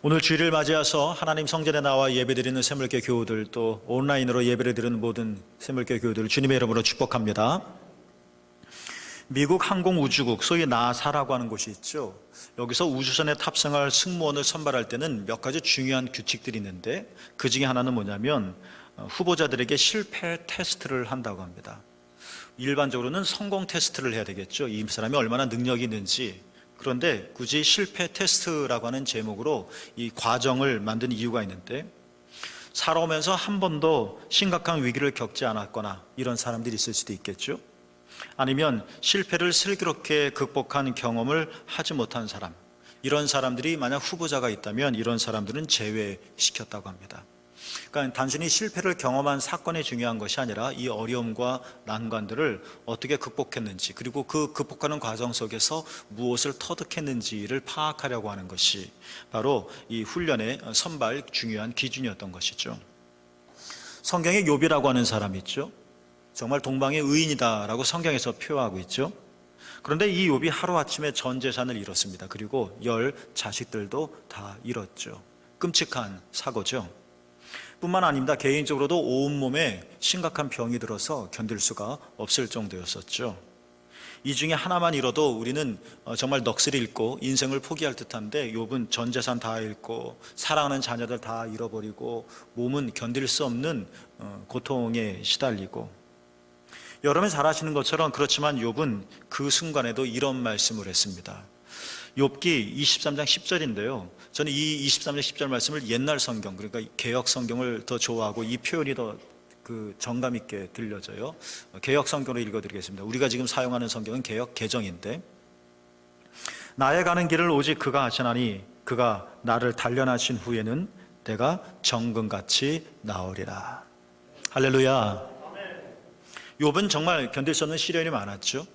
오늘 주일을 맞이해서 하나님 성전에 나와 예배드리는 새물교 교우들, 또 온라인으로 예배를 드리는 모든 새물교 교우들 주님의 이름으로 축복합니다. 미국 항공우주국, 소위 나사라고 하는 곳이 있죠. 여기서 우주선에 탑승할 승무원을 선발할 때는 몇 가지 중요한 규칙들이 있는데, 그 중에 하나는 뭐냐면 후보자들에게 실패 테스트를 한다고 합니다. 일반적으로는 성공 테스트를 해야 되겠죠. 이 사람이 얼마나 능력이 있는지. 그런데 굳이 실패 테스트라고 하는 제목으로 이 과정을 만든 이유가 있는데, 살아오면서 한 번도 심각한 위기를 겪지 않았거나 이런 사람들이 있을 수도 있겠죠. 아니면 실패를 슬기롭게 극복한 경험을 하지 못한 사람, 이런 사람들이 만약 후보자가 있다면 이런 사람들은 제외시켰다고 합니다. 그러니까 단순히 실패를 경험한 사건이 중요한 것이 아니라 이 어려움과 난관들을 어떻게 극복했는지, 그리고 그 극복하는 과정 속에서 무엇을 터득했는지를 파악하려고 하는 것이 바로 이 훈련의 선발 중요한 기준이었던 것이죠. 성경에 욥이라고 하는 사람이 있죠. 정말 동방의 의인이다라고 성경에서 표하고 있죠. 그런데 이 욥이 하루아침에 전 재산을 잃었습니다. 그리고 10 자식들도 다 잃었죠. 끔찍한 사고죠. 뿐만 아닙니다. 개인적으로도 온몸에 심각한 병이 들어서 견딜 수가 없을 정도였었죠. 이 중에 하나만 잃어도 우리는 정말 넋을 잃고 인생을 포기할 듯한데, 욥은 전 재산 다 잃고 사랑하는 자녀들 다 잃어버리고 몸은 견딜 수 없는 고통에 시달리고, 여러분 잘 아시는 것처럼 그렇지만 욥은 그 순간에도 이런 말씀을 했습니다. 욥기 23장 10절인데요. 저는 이 23장 10절 말씀을 옛날 성경, 그러니까 개역 성경을 더 좋아하고 이 표현이 더 정감 있게 들려져요. 개역 성경으로 읽어드리겠습니다. 우리가 지금 사용하는 성경은 개역 개정인데, 나의 가는 길을 오직 그가 하시나니 그가 나를 단련하신 후에는 내가 정금같이 나으리라. 할렐루야. 욥은 정말 견딜 수 없는 시련이 많았죠.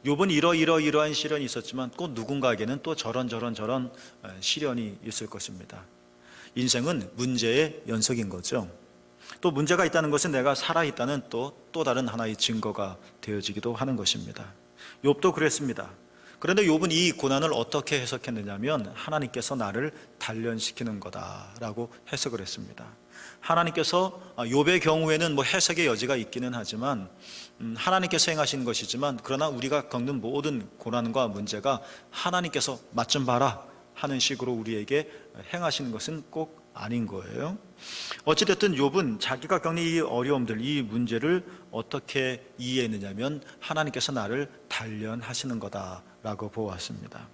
욥은 이러한 시련이 있었지만 꼭 누군가에게는 또 저런 시련이 있을 것입니다. 인생은 문제의 연속인 거죠. 또 문제가 있다는 것은 내가 살아있다는 또 다른 하나의 증거가 되어지기도 하는 것입니다. 욥도 그랬습니다. 그런데 욥은 이 고난을 어떻게 해석했느냐면, 하나님께서 나를 단련시키는 거다라고 해석을 했습니다. 하나님께서 욥의 경우에는 해석의 여지가 있기는 하지만 하나님께서 행하신 것이지만, 그러나 우리가 겪는 모든 고난과 문제가 하나님께서 맛 좀 봐라 하는 식으로 우리에게 행하시는 것은 꼭 아닌 거예요. 어찌됐든 욥은 자기가 겪는 이 어려움들, 이 문제를 어떻게 이해했느냐면, 하나님께서 나를 단련하시는 거다라고 보았습니다.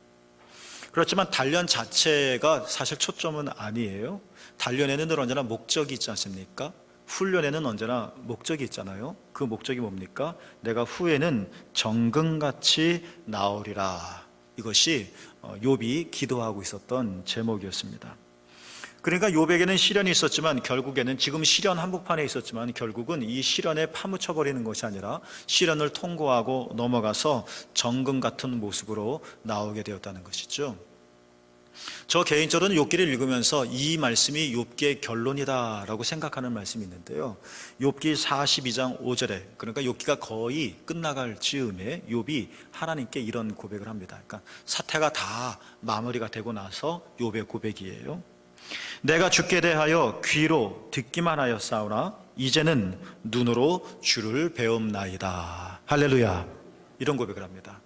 그렇지만 단련 자체가 사실 초점은 아니에요. 단련에는 늘 언제나 목적이 있지 않습니까? 훈련에는 언제나 목적이 있잖아요. 그 목적이 뭡니까? 내가 후에는 정금같이 나으리라. 이것이 욥이 기도하고 있었던 제목이었습니다. 그러니까 욥에게는 시련이 있었지만 결국에는, 지금 시련 한복판에 있었지만 결국은 이 시련에 파묻혀버리는 것이 아니라 시련을 통과하고 넘어가서 정금 같은 모습으로 나오게 되었다는 것이죠. 저 개인적으로는 욥기를 읽으면서 이 말씀이 욥기의 결론이다라고 생각하는 말씀이 있는데요. 욥기 42장 5절에, 그러니까 욥기가 거의 끝나갈 즈음에 욥이 하나님께 이런 고백을 합니다. 그러니까 사태가 다 마무리가 되고 나서 욥의 고백이에요. 내가 주께 대하여 귀로 듣기만 하였사오나 이제는 눈으로 주를 배움나이다. 할렐루야. 이런 고백을 합니다.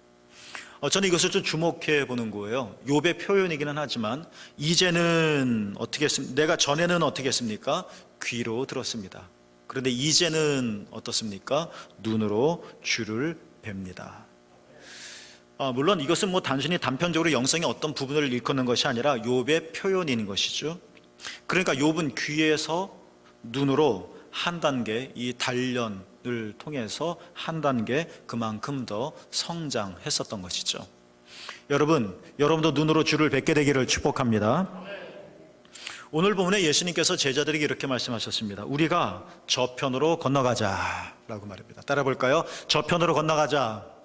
저는 이것을 좀 주목해 보는 거예요. 욥의 표현이기는 하지만, 이제는 어떻게 했습니까? 내가 전에는 어떻게 했습니까? 귀로 들었습니다. 그런데 이제는 어떻습니까? 눈으로 주를 뵙니다. 물론 이것은 단순히 단편적으로 영성의 어떤 부분을 일컫는 것이 아니라 욥의 표현인 것이죠. 그러니까 욥은 귀에서 눈으로 한 단계, 이 단련을 통해서 한 단계 그만큼 더 성장했었던 것이죠. 여러분도 눈으로 주를 뵙게 되기를 축복합니다. 오늘 본문에 예수님께서 제자들에게 이렇게 말씀하셨습니다. 우리가 저편으로 건너가자 라고 말입니다. 따라 볼까요? 저편으로 건너가자.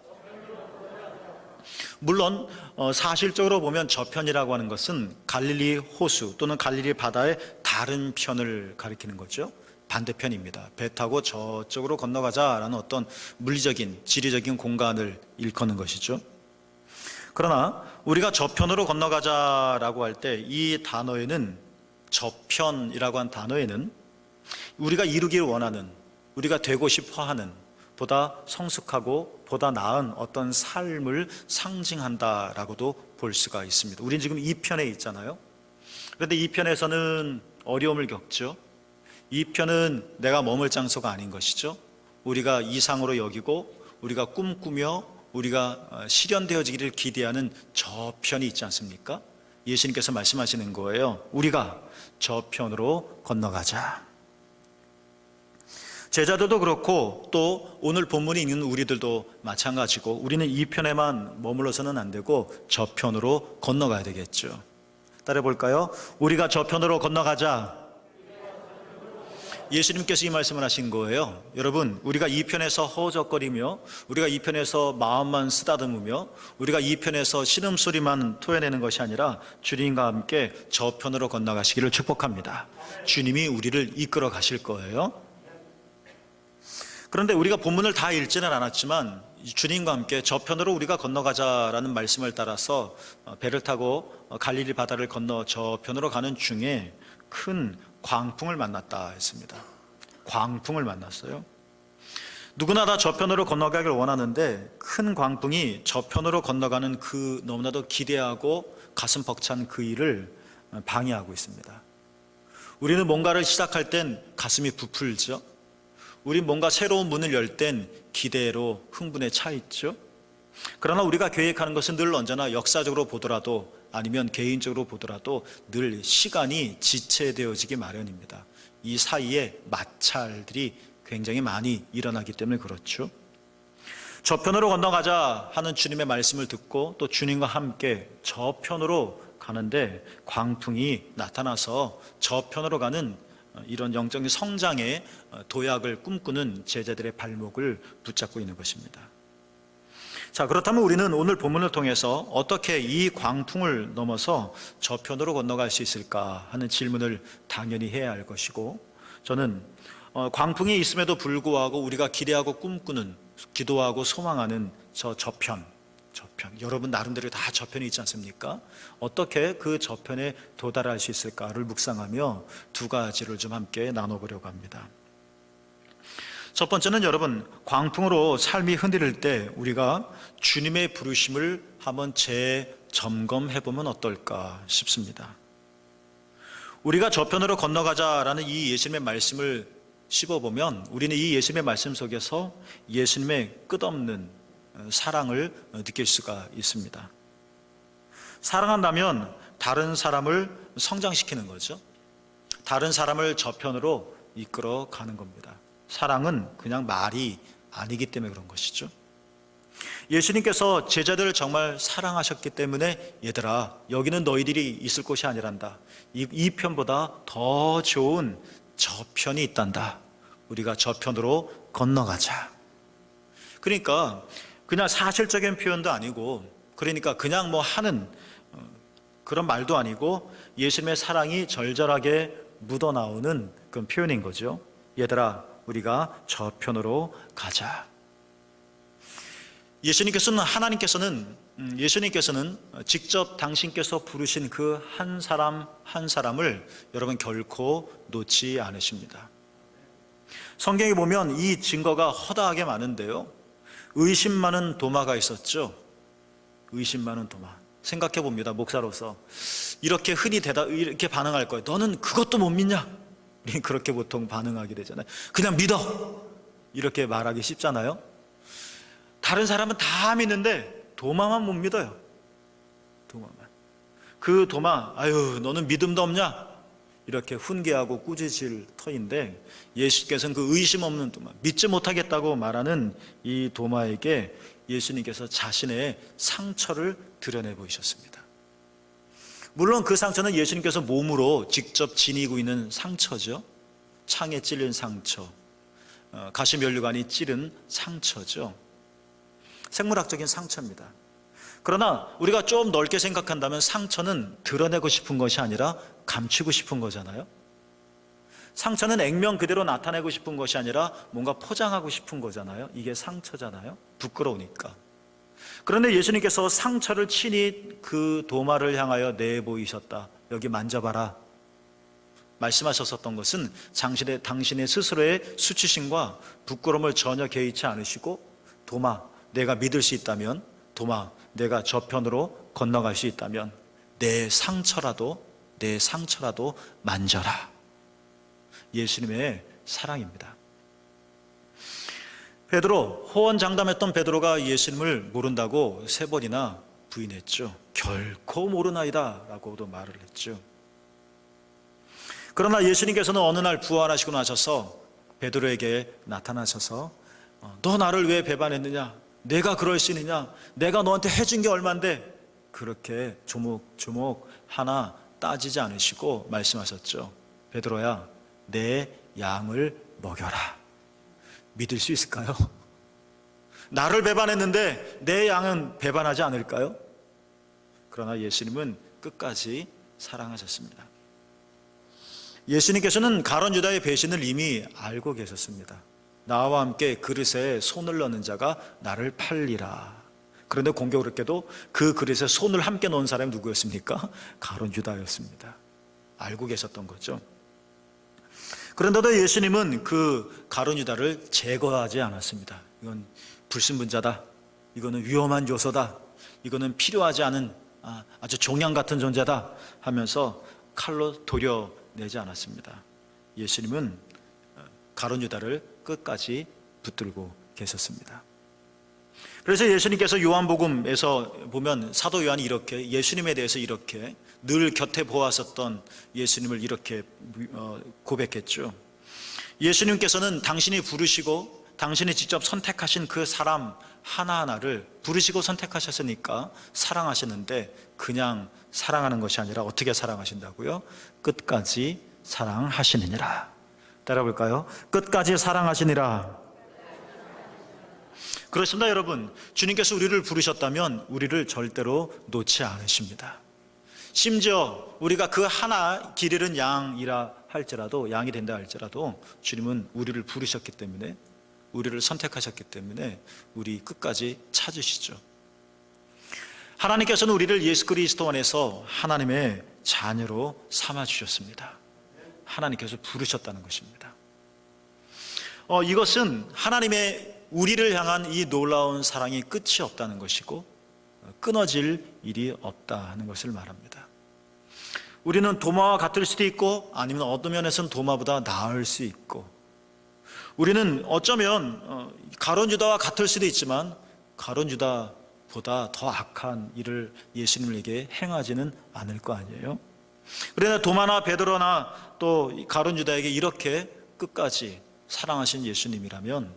물론 사실적으로 보면 저편이라고 하는 것은 갈릴리 호수 또는 갈릴리 바다의 다른 편을 가리키는 거죠. 반대편입니다. 배 타고 저쪽으로 건너가자라는 어떤 물리적인, 지리적인 공간을 일컫는 것이죠. 그러나 우리가 저편으로 건너가자라고 할 때 이 단어에는, 저편이라고 한 단어에는 우리가 이루길 원하는, 우리가 되고 싶어 하는 보다 성숙하고 보다 나은 어떤 삶을 상징한다라고도 볼 수가 있습니다. 우린 지금 2편에 있잖아요. 그런데 2편에서는 어려움을 겪죠. 2편은 내가 머물 장소가 아닌 것이죠. 우리가 이상으로 여기고 우리가 꿈꾸며 우리가 실현되어지기를 기대하는 저편이 있지 않습니까? 예수님께서 말씀하시는 거예요. 우리가 저편으로 건너가자. 제자들도 그렇고 또 오늘 본문에 있는 우리들도 마찬가지고 우리는 이 편에만 머물러서는 안 되고 저편으로 건너가야 되겠죠. 따라해 볼까요? 우리가 저편으로 건너가자. 예수님께서 이 말씀을 하신 거예요. 여러분, 우리가 이 편에서 허우적거리며 우리가 이 편에서 마음만 쓰다듬으며 우리가 이 편에서 신음소리만 토해내는 것이 아니라 주님과 함께 저편으로 건너가시기를 축복합니다. 주님이 우리를 이끌어 가실 거예요. 그런데 우리가 본문을 다 읽지는 않았지만 주님과 함께 저편으로 우리가 건너가자라는 말씀을 따라서 배를 타고 갈릴리 바다를 건너 저편으로 가는 중에 큰 광풍을 만났다 했습니다. 광풍을 만났어요. 누구나 다 저편으로 건너가길 원하는데 큰 광풍이 저편으로 건너가는 그 너무나도 기대하고 가슴 벅찬 그 일을 방해하고 있습니다. 우리는 뭔가를 시작할 땐 가슴이 부풀죠. 우리 뭔가 새로운 문을 열 땐 기대로 흥분에 차 있죠. 그러나 우리가 계획하는 것은 늘 언제나 역사적으로 보더라도 아니면 개인적으로 보더라도 늘 시간이 지체되어지기 마련입니다. 이 사이에 마찰들이 굉장히 많이 일어나기 때문에 그렇죠. 저편으로 건너가자 하는 주님의 말씀을 듣고 또 주님과 함께 저편으로 가는데 광풍이 나타나서 저편으로 가는 이런 영적인 성장의 도약을 꿈꾸는 제자들의 발목을 붙잡고 있는 것입니다. 자, 그렇다면 우리는 오늘 본문을 통해서 어떻게 이 광풍을 넘어서 저편으로 건너갈 수 있을까 하는 질문을 당연히 해야 할 것이고, 저는 광풍이 있음에도 불구하고 우리가 기대하고 꿈꾸는, 기도하고 소망하는 저편, 여러분 나름대로 다 저편이 있지 않습니까? 어떻게 그 저편에 도달할 수 있을까를 묵상하며 두 가지를 좀 함께 나눠보려고 합니다. 첫 번째는 여러분, 광풍으로 삶이 흔들릴 때 우리가 주님의 부르심을 한번 재점검해보면 어떨까 싶습니다. 우리가 저편으로 건너가자라는 이 예수님의 말씀을 씹어보면 우리는 이 예수님의 말씀 속에서 예수님의 끝없는 사랑을 느낄 수가 있습니다. 사랑한다면 다른 사람을 성장시키는 거죠. 다른 사람을 저편으로 이끌어 가는 겁니다. 사랑은 그냥 말이 아니기 때문에 그런 것이죠. 예수님께서 제자들을 정말 사랑하셨기 때문에 얘들아, 여기는 너희들이 있을 곳이 아니란다. 이 편보다 더 좋은 저편이 있단다. 우리가 저편으로 건너가자. 그러니까 그냥 사실적인 표현도 아니고, 그러니까 그냥 뭐 하는 그런 말도 아니고 예수님의 사랑이 절절하게 묻어나오는 그런 표현인 거죠. 얘들아, 우리가 저편으로 가자. 하나님께서는 예수님께서는 직접 당신께서 부르신 그 한 사람 한 사람을 여러분 결코 놓지 않으십니다. 성경에 보면 이 증거가 허다하게 많은데요, 의심 많은 도마가 있었죠. 의심 많은 도마. 생각해 봅니다. 목사로서 이렇게 흔히 이렇게 반응할 거예요. 너는 그것도 못 믿냐? 우리 그렇게 보통 반응하게 되잖아요. 그냥 믿어, 이렇게 말하기 쉽잖아요. 다른 사람은 다 믿는데 도마만 못 믿어요. 도마만. 그 도마, 아유 너는 믿음도 없냐? 이렇게 훈계하고 꾸짖을 터인데, 예수께서는 그 의심 없는 도마, 믿지 못하겠다고 말하는 이 도마에게 예수님께서 자신의 상처를 드러내 보이셨습니다. 물론 그 상처는 예수님께서 몸으로 직접 지니고 있는 상처죠. 창에 찔린 상처, 가시면류관이 찌른 상처죠. 생물학적인 상처입니다. 그러나 우리가 좀 넓게 생각한다면 상처는 드러내고 싶은 것이 아니라 감추고 싶은 거잖아요. 상처는 액면 그대로 나타내고 싶은 것이 아니라 뭔가 포장하고 싶은 거잖아요. 이게 상처잖아요. 부끄러우니까. 그런데 예수님께서 상처를 친히 그 도마를 향하여 내보이셨다. 여기 만져봐라 말씀하셨었던 것은 당신의 스스로의 수치심과 부끄러움을 전혀 개의치 않으시고, 도마, 내가 믿을 수 있다면, 도마, 내가 저편으로 건너갈 수 있다면 내 상처라도 만져라. 예수님의 사랑입니다. 베드로, 호언장담했던 베드로가 예수님을 모른다고 3번이나 부인했죠. 결코 모르나이다 라고도 말을 했죠. 그러나 예수님께서는 어느 날 부활하시고 나셔서 베드로에게 나타나셔서 너 나를 왜 배반했느냐? 내가 그럴 수 있느냐? 내가 너한테 해준 게 얼만데? 그렇게 조목조목 하나 따지지 않으시고 말씀하셨죠. 베드로야, 내 양을 먹여라. 믿을 수 있을까요? 나를 배반했는데 내 양은 배반하지 않을까요? 그러나 예수님은 끝까지 사랑하셨습니다. 예수님께서는 가룟 유다의 배신을 이미 알고 계셨습니다. 나와 함께 그릇에 손을 넣는 자가 나를 팔리라. 그런데 공교롭게도 그 그릇에 손을 함께 넣은 사람이 누구였습니까? 가룟 유다였습니다. 알고 계셨던 거죠. 그런데도 예수님은 그 가룟 유다를 제거하지 않았습니다. 이건 불신분자다. 이거는 위험한 요소다. 이거는 필요하지 않은 아주 종양 같은 존재다 하면서 칼로 도려내지 않았습니다. 예수님은 가룟 유다를 끝까지 붙들고 계셨습니다. 그래서 예수님께서 요한복음에서 보면 사도 요한이 이렇게 예수님에 대해서 이렇게 늘 곁에 보았었던 예수님을 이렇게 고백했죠. 예수님께서는 당신이 부르시고 당신이 직접 선택하신 그 사람 하나하나를 부르시고 선택하셨으니까 사랑하시는데, 그냥 사랑하는 것이 아니라 어떻게 사랑하신다고요? 끝까지 사랑하시느니라. 따라볼까요? 끝까지 사랑하시니라. 그렇습니다, 여러분. 주님께서 우리를 부르셨다면 우리를 절대로 놓지 않으십니다. 심지어 우리가 그 하나 길 잃은 양이라 할지라도, 양이 된다 할지라도 주님은 우리를 부르셨기 때문에, 우리를 선택하셨기 때문에 우리 끝까지 찾으시죠. 하나님께서는 우리를 예수 그리스도 안에서 하나님의 자녀로 삼아주셨습니다. 하나님께서 부르셨다는 것입니다. 이것은 하나님의 우리를 향한 이 놀라운 사랑이 끝이 없다는 것이고 끊어질 일이 없다는 것을 말합니다. 우리는 도마와 같을 수도 있고, 아니면 어떤 면에서는 도마보다 나을 수 있고, 우리는 어쩌면 가룟 유다와 같을 수도 있지만 가룟 유다보다 더 악한 일을 예수님에게 행하지는 않을 거 아니에요. 그러나 도마나 베드로나 또 가룟 유다에게 이렇게 끝까지 사랑하신 예수님이라면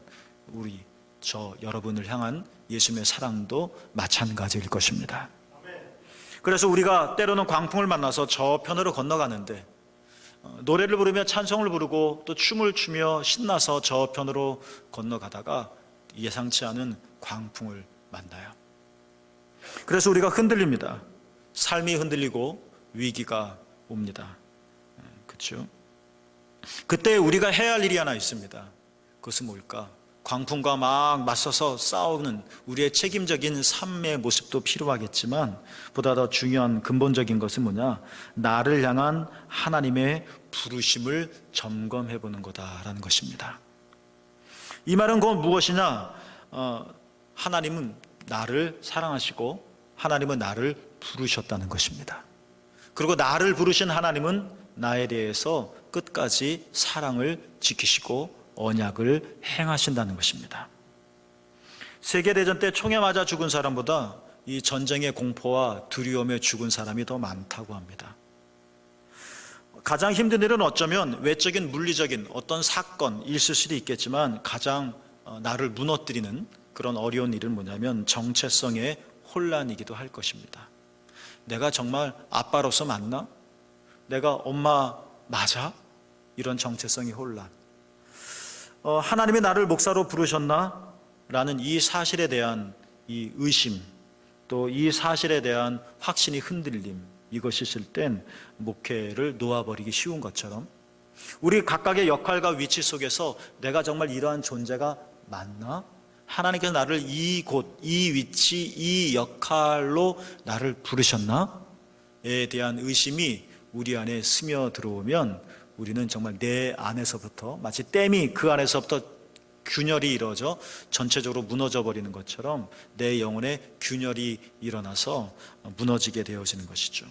여러분을 향한 예수님의 사랑도 마찬가지일 것입니다. 그래서 우리가 때로는 광풍을 만나서 저편으로 건너가는데 노래를 부르며 찬송을 부르고 또 춤을 추며 신나서 저편으로 건너가다가 예상치 않은 광풍을 만나요. 그래서 우리가 흔들립니다. 삶이 흔들리고 위기가 옵니다. 그렇죠? 그때 우리가 해야 할 일이 하나 있습니다. 그것은 뭘까? 광풍과 막 맞서서 싸우는 우리의 책임적인 삶의 모습도 필요하겠지만, 보다 더 중요한 근본적인 것은 뭐냐? 나를 향한 하나님의 부르심을 점검해 보는 거다라는 것입니다. 이 말은 곧 무엇이냐? 하나님은 나를 사랑하시고 하나님은 나를 부르셨다는 것입니다. 그리고 나를 부르신 하나님은 나에 대해서 끝까지 사랑을 지키시고 언약을 행하신다는 것입니다. 세계대전 때 총에 맞아 죽은 사람보다 이 전쟁의 공포와 두려움에 죽은 사람이 더 많다고 합니다. 가장 힘든 일은 어쩌면 외적인 물리적인 어떤 사건일 수도 있겠지만, 가장 나를 무너뜨리는 그런 어려운 일은 뭐냐면 정체성의 혼란이기도 할 것입니다. 내가 정말 아빠로서 맞나? 내가 엄마 맞아? 이런 정체성의 혼란. 하나님이 나를 목사로 부르셨나? 라는 이 사실에 대한 이 의심, 또 이 사실에 대한 확신이 흔들림, 이것이 있을 땐 목회를 놓아버리기 쉬운 것처럼, 우리 각각의 역할과 위치 속에서 내가 정말 이러한 존재가 맞나? 하나님께서 나를 이곳, 이 위치, 이 역할로 나를 부르셨나?에 대한 의심이 우리 안에 스며들어오면 우리는 정말 내 안에서부터 마치 댐이 그 안에서부터 균열이 이루어져 전체적으로 무너져 버리는 것처럼 내 영혼에 균열이 일어나서 무너지게 되어지는 것이죠.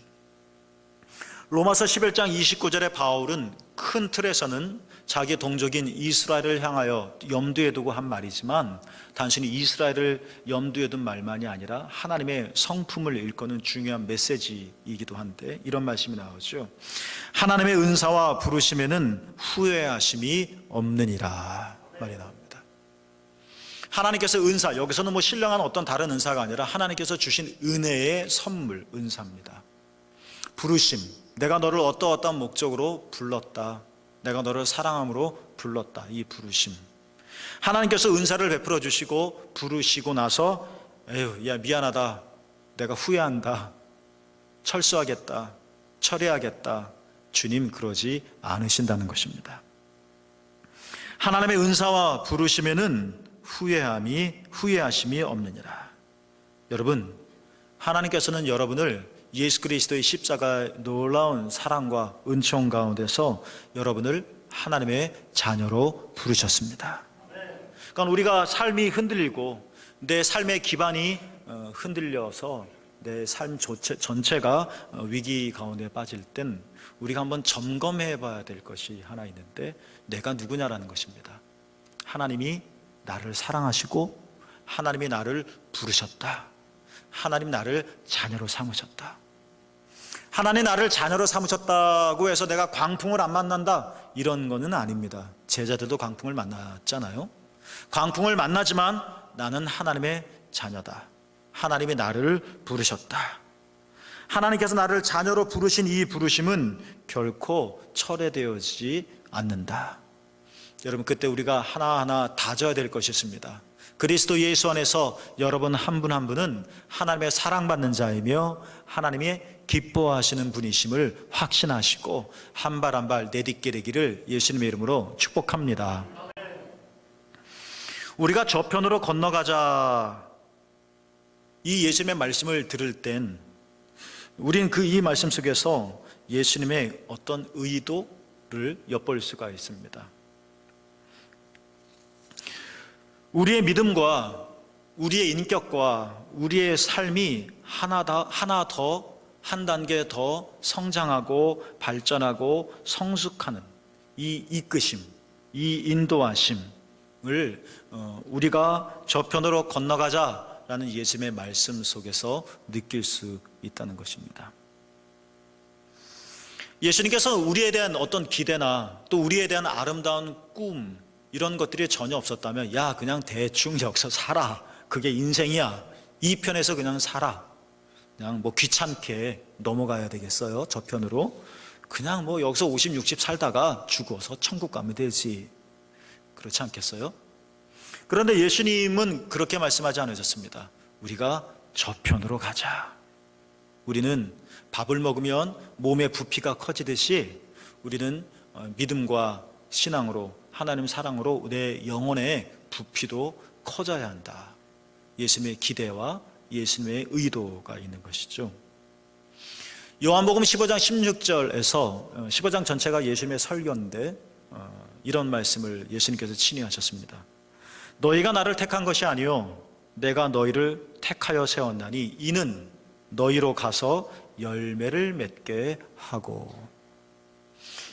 로마서 11장 29절에 바울은 큰 틀에서는 자기 동족인 이스라엘을 향하여 염두에 두고 한 말이지만 단순히 이스라엘을 염두에 둔 말만이 아니라 하나님의 성품을 일컫는 중요한 메시지이기도 한데 이런 말씀이 나오죠. 하나님의 은사와 부르심에는 후회하심이 없느니라 말이 나옵니다. 하나님께서 은사, 여기서는 신령한 어떤 다른 은사가 아니라 하나님께서 주신 은혜의 선물, 은사입니다. 부르심, 내가 너를 어떠어떠한 목적으로 불렀다, 내가 너를 사랑함으로 불렀다, 이 부르심. 하나님께서 은사를 베풀어 주시고 부르시고 나서 에휴, 야 미안하다, 내가 후회한다, 철수하겠다, 철회하겠다, 주님 그러지 않으신다는 것입니다. 하나님의 은사와 부르심에는 후회하심이 없느니라. 여러분, 하나님께서는 여러분을 예수 그리스도의 십자가의 놀라운 사랑과 은총 가운데서 여러분을 하나님의 자녀로 부르셨습니다. 그러니까 우리가 삶이 흔들리고 내 삶의 기반이 흔들려서 내 삶 전체가 위기 가운데 빠질 땐 우리가 한번 점검해 봐야 될 것이 하나 있는데, 내가 누구냐라는 것입니다. 하나님이 나를 사랑하시고 하나님이 나를 부르셨다. 하나님 나를 자녀로 삼으셨다. 하나님 나를 자녀로 삼으셨다고 해서 내가 광풍을 안 만난다, 이런 거는 아닙니다. 제자들도 광풍을 만났잖아요. 광풍을 만나지만 나는 하나님의 자녀다. 하나님이 나를 부르셨다. 하나님께서 나를 자녀로 부르신 이 부르심은 결코 철회되어지지 않는다. 여러분, 그때 우리가 하나하나 다져야 될 것이 있습니다. 그리스도 예수 안에서 여러분 한 분 한 분은 하나님의 사랑받는 자이며 하나님이 기뻐하시는 분이심을 확신하시고 한 발 한 발 내딛게 되기를 예수님의 이름으로 축복합니다. 우리가 저편으로 건너가자, 이 예수님의 말씀을 들을 땐 우린 이 말씀 속에서 예수님의 어떤 의도를 엿볼 수가 있습니다. 우리의 믿음과 우리의 인격과 우리의 삶이 하나 더 한 단계 더 성장하고 발전하고 성숙하는 이 이끄심, 이 인도하심을 우리가 저편으로 건너가자라는 예수님의 말씀 속에서 느낄 수 있다는 것입니다. 예수님께서 우리에 대한 어떤 기대나 또 우리에 대한 아름다운 꿈, 이런 것들이 전혀 없었다면 야 그냥 대충 여기서 살아, 그게 인생이야, 이 편에서 그냥 살아, 그냥 귀찮게 넘어가야 되겠어요, 저편으로. 그냥 여기서 50, 60 살다가 죽어서 천국 가면 되지, 그렇지 않겠어요? 그런데 예수님은 그렇게 말씀하지 않으셨습니다. 우리가 저편으로 가자. 우리는 밥을 먹으면 몸의 부피가 커지듯이 우리는 믿음과 신앙으로, 하나님 사랑으로 내 영혼의 부피도 커져야 한다. 예수님의 기대와 예수님의 의도가 있는 것이죠. 요한복음 15장 16절에서 15장 전체가 예수님의 설교인데 이런 말씀을 예수님께서 친히 하셨습니다. 너희가 나를 택한 것이 아니요 내가 너희를 택하여 세웠나니 이는 너희로 가서 열매를 맺게 하고.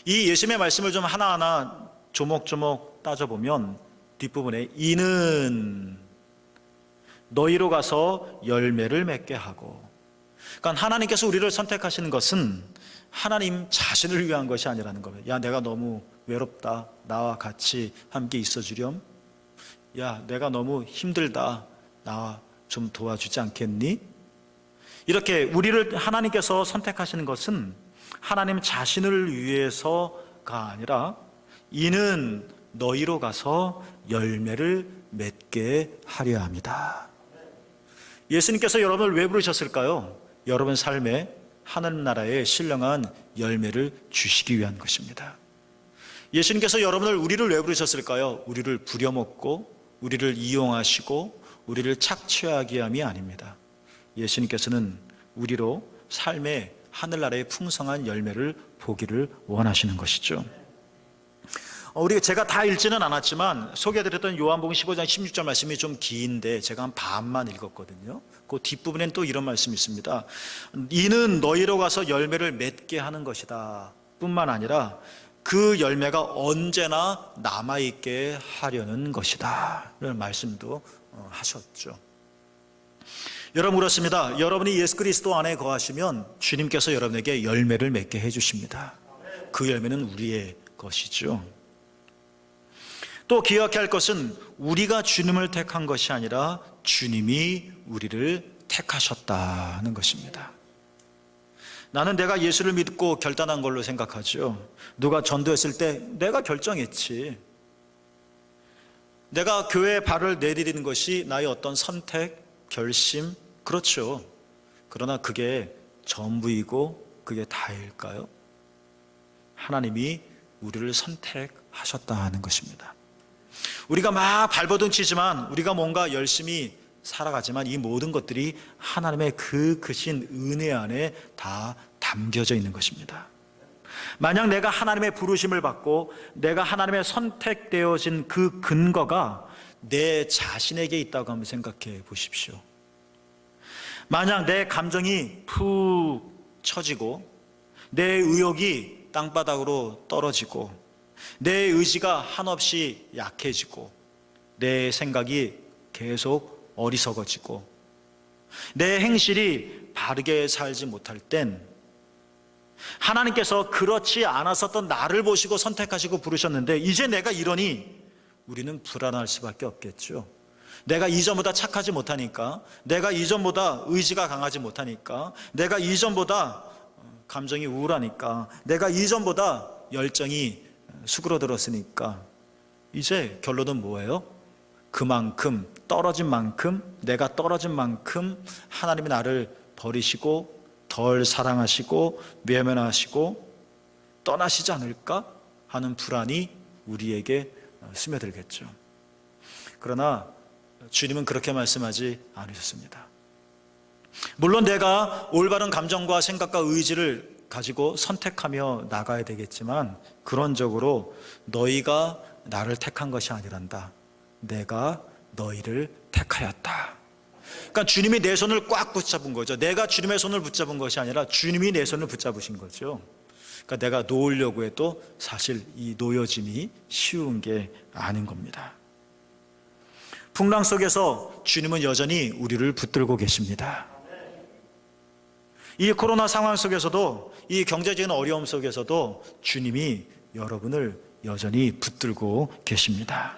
이 예수님의 말씀을 좀 하나하나 조목조목 따져보면 뒷부분에 이는 너희로 가서 열매를 맺게 하고, 그러니까 하나님께서 우리를 선택하시는 것은 하나님 자신을 위한 것이 아니라는 겁니다. 야 내가 너무 외롭다, 나와 같이 함께 있어 주렴. 야 내가 너무 힘들다, 나와 좀 도와주지 않겠니? 이렇게 우리를 하나님께서 선택하시는 것은 하나님 자신을 위해서가 아니라 이는 너희로 가서 열매를 맺게 하려 합니다. 예수님께서 여러분을 왜 부르셨을까요? 여러분 삶에 하늘나라의 신령한 열매를 주시기 위한 것입니다. 예수님께서 우리를 왜 부르셨을까요? 우리를 부려먹고 우리를 이용하시고 우리를 착취하게 함이 아닙니다. 예수님께서는 우리로 삶의 하늘나라의 풍성한 열매를 보기를 원하시는 것이죠. 제가 다 읽지는 않았지만 소개해드렸던 요한복음 15장 16절 말씀이 좀 긴데 제가 한 반만 읽었거든요. 그 뒷부분엔 또 이런 말씀이 있습니다. 이는 너희로 가서 열매를 맺게 하는 것이다 뿐만 아니라 그 열매가 언제나 남아있게 하려는 것이다 이런 말씀도 하셨죠. 여러분, 그렇습니다. 여러분이 예수 그리스도 안에 거하시면 주님께서 여러분에게 열매를 맺게 해주십니다. 그 열매는 우리의 것이죠. 또 기억해야 할 것은 우리가 주님을 택한 것이 아니라 주님이 우리를 택하셨다는 것입니다. 나는 내가 예수를 믿고 결단한 걸로 생각하죠. 누가 전도했을 때 내가 결정했지. 내가 교회에 발을 내디디는 것이 나의 어떤 선택, 결심, 그렇죠. 그러나 그게 전부이고 그게 다일까요? 하나님이 우리를 선택하셨다는 것입니다. 우리가 막 발버둥 치지만, 우리가 뭔가 열심히 살아가지만 이 모든 것들이 하나님의 그 크신 은혜 안에 다 담겨져 있는 것입니다. 만약 내가 하나님의 부르심을 받고 내가 하나님의 선택되어진 그 근거가 내 자신에게 있다고 한번 생각해 보십시오. 만약 내 감정이 푹 처지고 내 의욕이 땅바닥으로 떨어지고 내 의지가 한없이 약해지고 내 생각이 계속 어리석어지고 내 행실이 바르게 살지 못할 땐 하나님께서 그렇지 않았었던 나를 보시고 선택하시고 부르셨는데 이제 내가 이러니 우리는 불안할 수밖에 없겠죠. 내가 이전보다 착하지 못하니까, 내가 이전보다 의지가 강하지 못하니까, 내가 이전보다 감정이 우울하니까, 내가 이전보다 열정이 수그러들었으니까 이제 결론은 뭐예요? 그만큼 떨어진 만큼, 내가 떨어진 만큼 하나님이 나를 버리시고 덜 사랑하시고 외면하시고 떠나시지 않을까 하는 불안이 우리에게 스며들겠죠. 그러나 주님은 그렇게 말씀하지 않으셨습니다. 물론 내가 올바른 감정과 생각과 의지를 가지고 선택하며 나가야 되겠지만 그런적으로 너희가 나를 택한 것이 아니란다. 내가 너희를 택하였다. 그러니까 주님이 내 손을 꽉 붙잡은 거죠. 내가 주님의 손을 붙잡은 것이 아니라 주님이 내 손을 붙잡으신 거죠. 그러니까 내가 놓으려고 해도 사실 이 놓여짐이 쉬운 게 아닌 겁니다. 풍랑 속에서 주님은 여전히 우리를 붙들고 계십니다. 이 코로나 상황 속에서도, 이 경제적인 어려움 속에서도 주님이 여러분을 여전히 붙들고 계십니다.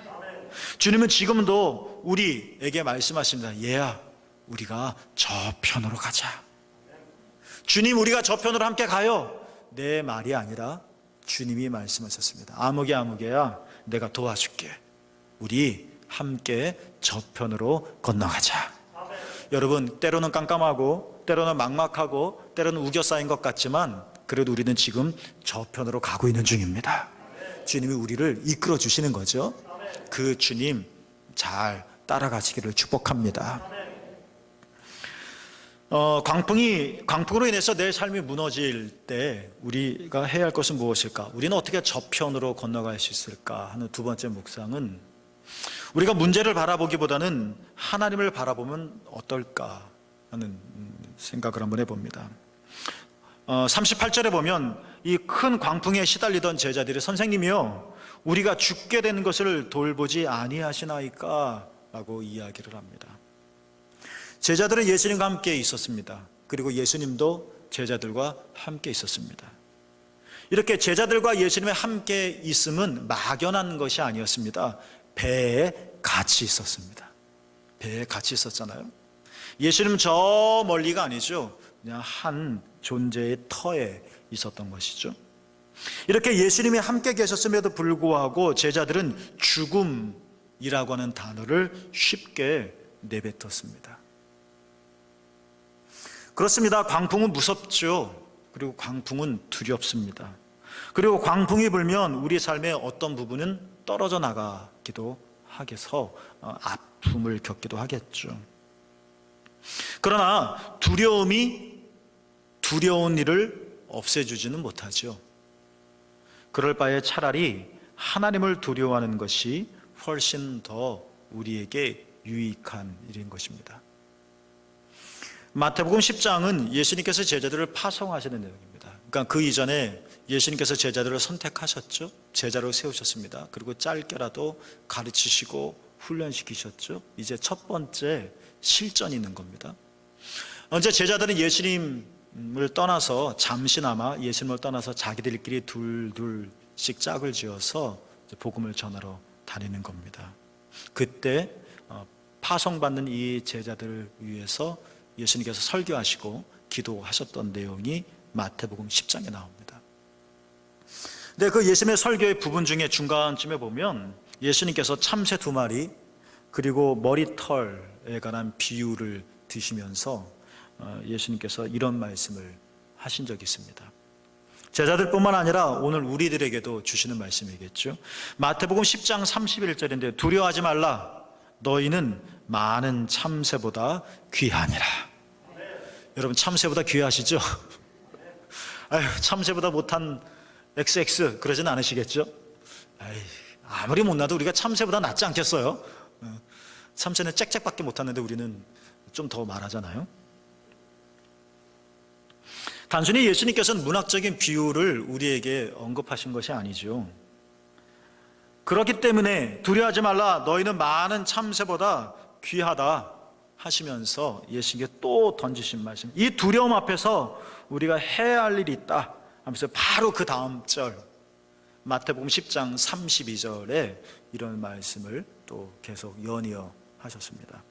주님은 지금도 우리에게 말씀하십니다. 얘야, 우리가 저편으로 가자. 주님, 우리가 저편으로 함께 가요. 내 말이 아니라 주님이 말씀하셨습니다. 아무개 아무개야, 내가 도와줄게. 우리 함께 저편으로 건너가자. 여러분, 때로는 깜깜하고 때로는 막막하고 때로는 우겨 쌓인 것 같지만 그래도 우리는 지금 저편으로 가고 있는 중입니다. 주님이 우리를 이끌어 주시는 거죠. 그 주님 잘 따라가시기를 축복합니다. 광풍으로 인해서 내 삶이 무너질 때 우리가 해야 할 것은 무엇일까? 우리는 어떻게 저편으로 건너갈 수 있을까 하는 두 번째 묵상은, 우리가 문제를 바라보기보다는 하나님을 바라보면 어떨까 하는 생각을 한번 해봅니다. 38절에 보면 이 큰 광풍에 시달리던 제자들이 선생님이요, 우리가 죽게 되는 것을 돌보지 아니하시나이까 라고 이야기를 합니다. 제자들은 예수님과 함께 있었습니다. 그리고 예수님도 제자들과 함께 있었습니다. 이렇게 제자들과 예수님의 함께 있음은 막연한 것이 아니었습니다. 배에 같이 있었습니다. 배에 같이 있었잖아요. 예수님 저 멀리가 아니죠. 그냥 한 존재의 터에 있었던 것이죠. 이렇게 예수님이 함께 계셨음에도 불구하고 제자들은 죽음이라고 하는 단어를 쉽게 내뱉었습니다. 그렇습니다. 광풍은 무섭죠. 그리고 광풍은 두렵습니다. 그리고 광풍이 불면 우리 삶의 어떤 부분은 떨어져 나가기도 하게서 아픔을 겪기도 하겠죠. 그러나 두려움이 두려운 일을 없애주지는 못하죠. 그럴 바에 차라리 하나님을 두려워하는 것이 훨씬 더 우리에게 유익한 일인 것입니다. 마태복음 10장은 예수님께서 제자들을 파송하시는 내용입니다. 그러니까 그 이전에 예수님께서 제자들을 선택하셨죠. 제자로 세우셨습니다. 그리고 짧게라도 가르치시고 훈련시키셨죠. 이제 첫 번째 실전이 있는 겁니다. 언제 제자들은 예수님을 떠나서 잠시나마 예수님을 떠나서 자기들끼리 둘씩 짝을 지어서 복음을 전하러 다니는 겁니다. 그때 파송받는 이 제자들을 위해서 예수님께서 설교하시고 기도하셨던 내용이 마태복음 10장에 나옵니다. 근데 그 예수님의 설교의 부분 중에 중간쯤에 보면 예수님께서 참새 2마리 그리고 머리털에 관한 비유를 드시면서 예수님께서 이런 말씀을 하신 적이 있습니다. 제자들뿐만 아니라 오늘 우리들에게도 주시는 말씀이겠죠. 마태복음 10장 31절인데 두려워하지 말라. 너희는 많은 참새보다 귀하니라. 여러분 참새보다 귀하시죠? 아유, 참새보다 못한 XX 그러진 않으시겠죠? 아무리 못나도 우리가 참새보다 낫지 않겠어요? 참새는 짹짹밖에 못하는데 우리는 좀 더 말하잖아요. 단순히 예수님께서는 문학적인 비유를 우리에게 언급하신 것이 아니죠. 그렇기 때문에 두려워하지 말라. 너희는 많은 참새보다 귀하다 하시면서 예수님께 또 던지신 말씀, 이 두려움 앞에서 우리가 해야 할 일이 있다 하면서 바로 그 다음 절 마태복음 10장 32절에 이런 말씀을 또 계속 연이어 하셨습니다.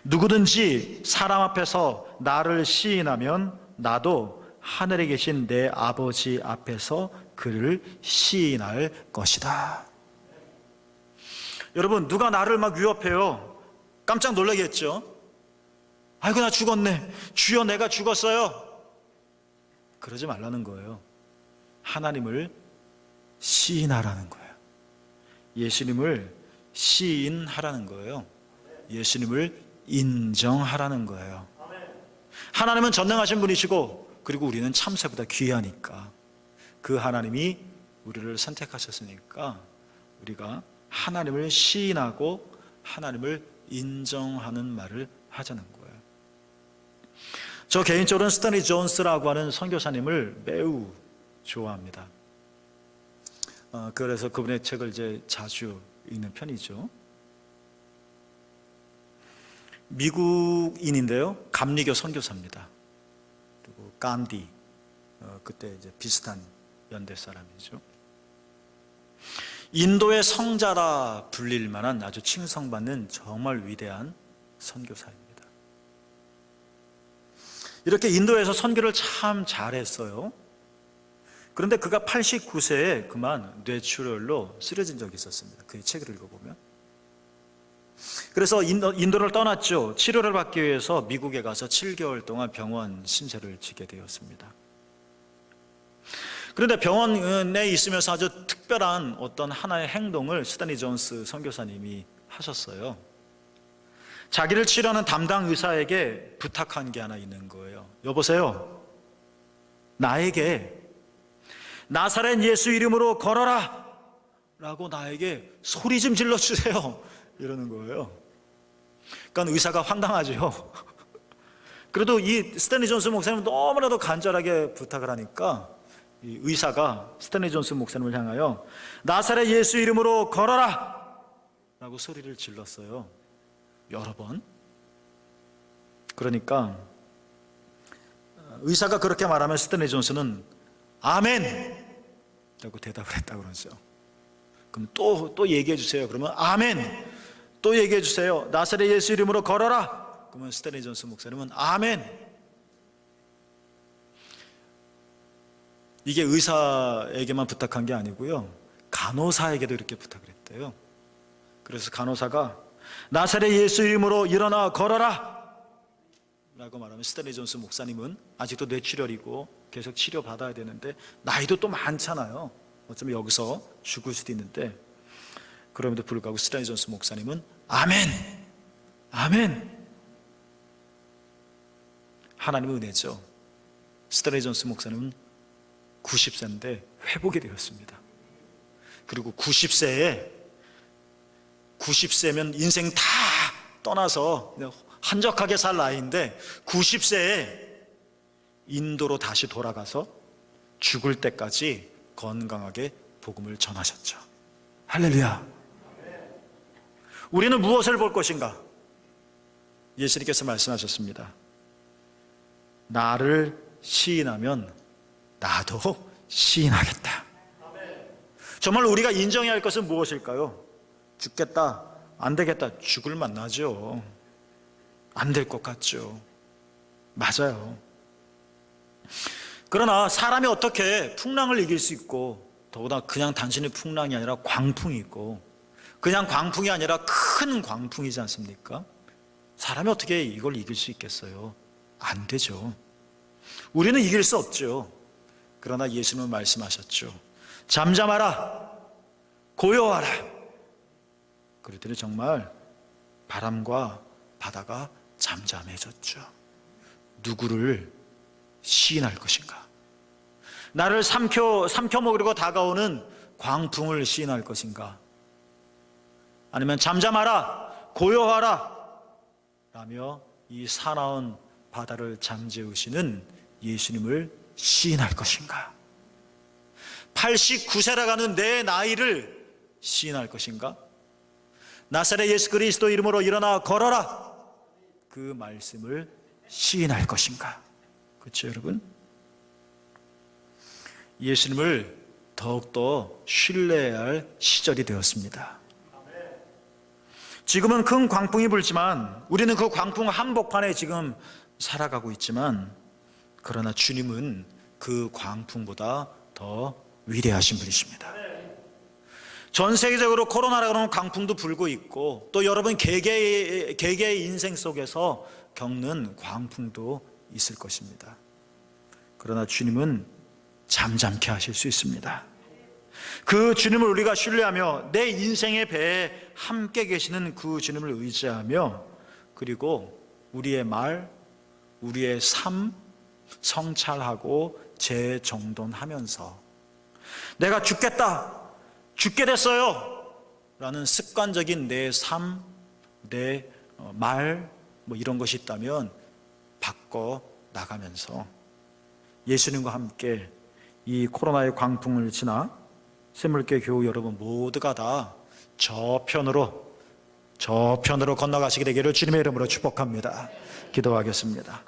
누구든지 사람 앞에서 나를 시인하면 나도 하늘에 계신 내 아버지 앞에서 그를 시인할 것이다. 여러분, 누가 나를 막 위협해요. 깜짝 놀라겠죠. 아이고 나 죽었네. 주여 내가 죽었어요. 그러지 말라는 거예요. 하나님을 시인하라는 거예요. 예수님을 시인하라는 거예요. 예수님을 인정하라는 거예요. 하나님은 전능하신 분이시고 그리고 우리는 참새보다 귀하니까 그 하나님이 우리를 선택하셨으니까 우리가 하나님을 시인하고 하나님을 인정하는 말을 하자는 거예요. 저 개인적으로는 스탠리 존스라고 하는 선교사님을 매우 좋아합니다. 그래서 그분의 책을 이제 자주 읽는 편이죠. 미국인인데요, 감리교 선교사입니다. 그리고 간디, 그때 이제 비슷한 연대 사람이죠. 인도의 성자라 불릴 만한 아주 칭송받는 정말 위대한 선교사입니다. 이렇게 인도에서 선교를 참 잘했어요. 그런데 그가 89세에 그만 뇌출혈로 쓰러진 적이 있었습니다. 그 책을 읽어보면. 그래서 인도를 떠났죠. 치료를 받기 위해서 미국에 가서 7개월 동안 병원 신세를 지게 되었습니다. 그런데 병원에 있으면서 아주 특별한 어떤 하나의 행동을 스탠리 존스 선교사님이 하셨어요. 자기를 치료하는 담당 의사에게 부탁한 게 하나 있는 거예요. 여보세요, 나에게 나사렛 예수 이름으로 걸어라 라고 나에게 소리 좀 질러주세요 이러는 거예요. 그러니까 의사가 황당하죠. 그래도 이 스탠리 존스 목사님은 너무나도 간절하게 부탁을 하니까 이 의사가 스탠리 존스 목사님을 향하여 나사렛 예수 이름으로 걸어라 라고 소리를 질렀어요. 여러 번. 그러니까 의사가 그렇게 말하면 스탠리 존스는 아멘 라고 대답을 했다고 그러죠. 그럼 또 얘기해 주세요. 그러면 아멘. 또 얘기해 주세요. 나사렛 예수 이름으로 걸어라. 그러면 스탠리 존스 목사님은 아멘. 이게 의사에게만 부탁한 게 아니고요, 간호사에게도 이렇게 부탁을 했대요. 그래서 간호사가 나사렛 예수 이름으로 일어나 걸어라 라고 말하면 스탠리 존스 목사님은 아직도 뇌출혈이고 계속 치료받아야 되는데 나이도 또 많잖아요. 어쩌면 여기서 죽을 수도 있는데 그럼에도 불구하고 스탠리 존스 목사님은 아멘, 아멘. 하나님의 은혜죠. 스탠리 존스 목사님은 90세인데 회복이 되었습니다. 그리고 90세면 인생 다 떠나서 한적하게 살 나이인데 90세에 인도로 다시 돌아가서 죽을 때까지 건강하게 복음을 전하셨죠. 할렐루야. 우리는 무엇을 볼 것인가? 예수님께서 말씀하셨습니다. 나를 시인하면 나도 시인하겠다. 정말 우리가 인정해야 할 것은 무엇일까요? 죽겠다, 안 되겠다. 죽을 만나죠. 안 될 것 같죠. 맞아요. 그러나 사람이 어떻게 풍랑을 이길 수 있고, 더구나 그냥 단순히 풍랑이 아니라 광풍이 있고, 그냥 광풍이 아니라 큰 광풍이지 않습니까? 사람이 어떻게 이걸 이길 수 있겠어요? 안 되죠. 우리는 이길 수 없죠. 그러나 예수님은 말씀하셨죠. 잠잠하라, 고요하라. 그랬더니 정말 바람과 바다가 잠잠해졌죠. 누구를 시인할 것인가? 나를 삼켜 먹으려고 다가오는 광풍을 시인할 것인가? 아니면 잠잠하라, 고요하라 라며 이 사나운 바다를 잠재우시는 예수님을 시인할 것인가? 89세라 가는 내 나이를 시인할 것인가? 나사렛 예수 그리스도 이름으로 일어나 걸어라, 그 말씀을 시인할 것인가? 그렇죠, 여러분? 예수님을 더욱더 신뢰해야 할 시절이 되었습니다. 지금은 큰 광풍이 불지만 우리는 그 광풍 한복판에 지금 살아가고 있지만, 그러나 주님은 그 광풍보다 더 위대하신 분이십니다. 전 세계적으로 코로나라는 광풍도 불고 있고, 또 여러분 개개의 인생 속에서 겪는 광풍도 있을 것입니다. 그러나 주님은 잠잠케 하실 수 있습니다. 그 주님을 우리가 신뢰하며 내 인생의 배에 함께 계시는 그 주님을 의지하며, 그리고 우리의 말, 우리의 삶 성찰하고 재정돈하면서 내가 죽게 됐어요 라는 습관적인 내 삶, 내 말 이런 것이 있다면 바꿔 나가면서 예수님과 함께 이 코로나의 광풍을 지나 샘물교회 교우 여러분 모두가 다 저편으로 건너가시게 되기를 주님의 이름으로 축복합니다. 기도하겠습니다.